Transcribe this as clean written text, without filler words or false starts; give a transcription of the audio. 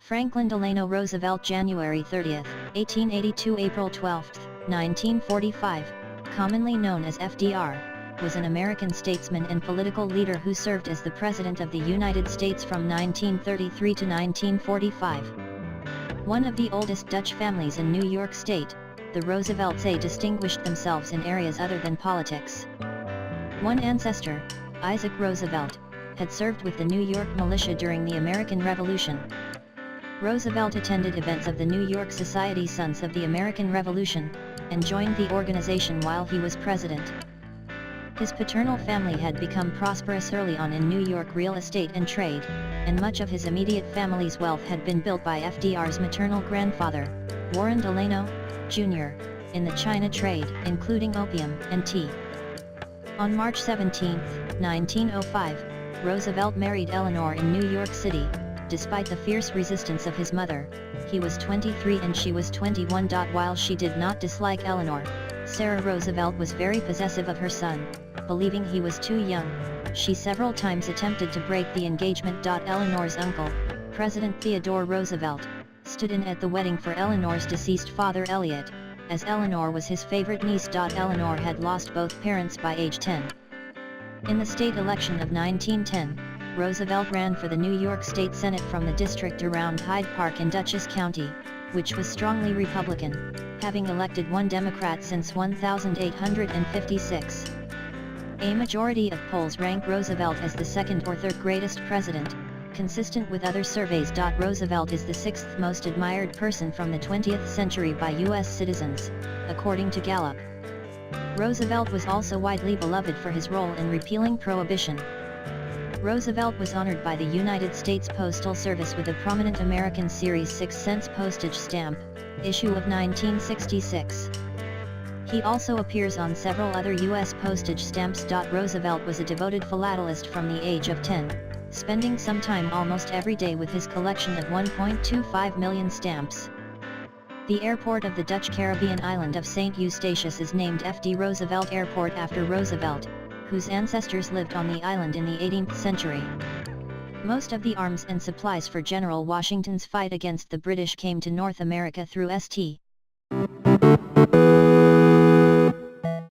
Franklin Delano Roosevelt, January 30, 1882 – April 12, 1945, commonly known as FDR, was an American statesman and political leader who served as the President of the United States from 1933 to 1945. One of the oldest Dutch families in New York State, the Roosevelts distinguished themselves in areas other than politics. One ancestor, Isaac Roosevelt, had served with the New York militia during the American Revolution. Roosevelt attended events of the New York Society Sons of the American Revolution, and joined the organization while he was president. His paternal family had become prosperous early on in New York real estate and trade, and much of his immediate family's wealth had been built by FDR's maternal grandfather, Warren Delano, Jr., in the China trade, including opium and tea. On March 17, 1905, Roosevelt married Eleanor in New York City. Despite the fierce resistance of his mother, he was 23 and she was 21. While she did not dislike Eleanor, Sarah Roosevelt was very possessive of her son, believing he was too young. She several times attempted to break the engagement. Eleanor's uncle, President Theodore Roosevelt, stood in at the wedding for Eleanor's deceased father Elliot, as Eleanor was his favorite niece. Eleanor had lost both parents by age 10. In the state election of 1910, Roosevelt ran for the New York State Senate from the district around Hyde Park in Dutchess County, which was strongly Republican, having elected one Democrat since 1856. A majority of polls rank Roosevelt as the second or third greatest president, consistent with other surveys. Roosevelt is the sixth most admired person from the 20th century by U.S. citizens, according to Gallup. Roosevelt was also widely beloved for his role in repealing prohibition. Roosevelt was honored by the United States Postal Service with a prominent American Series 6-cent postage stamp, issue of 1966. He also appears on several other U.S. postage stamps. Roosevelt was a devoted philatelist from the age of 10, spending some time almost every day with his collection of 1.25 million stamps. The airport of the Dutch Caribbean island of St. Eustatius is named F.D. Roosevelt Airport after Roosevelt, whose ancestors lived on the island in the 18th century. Most of the arms and supplies for General Washington's fight against the British came to North America through St.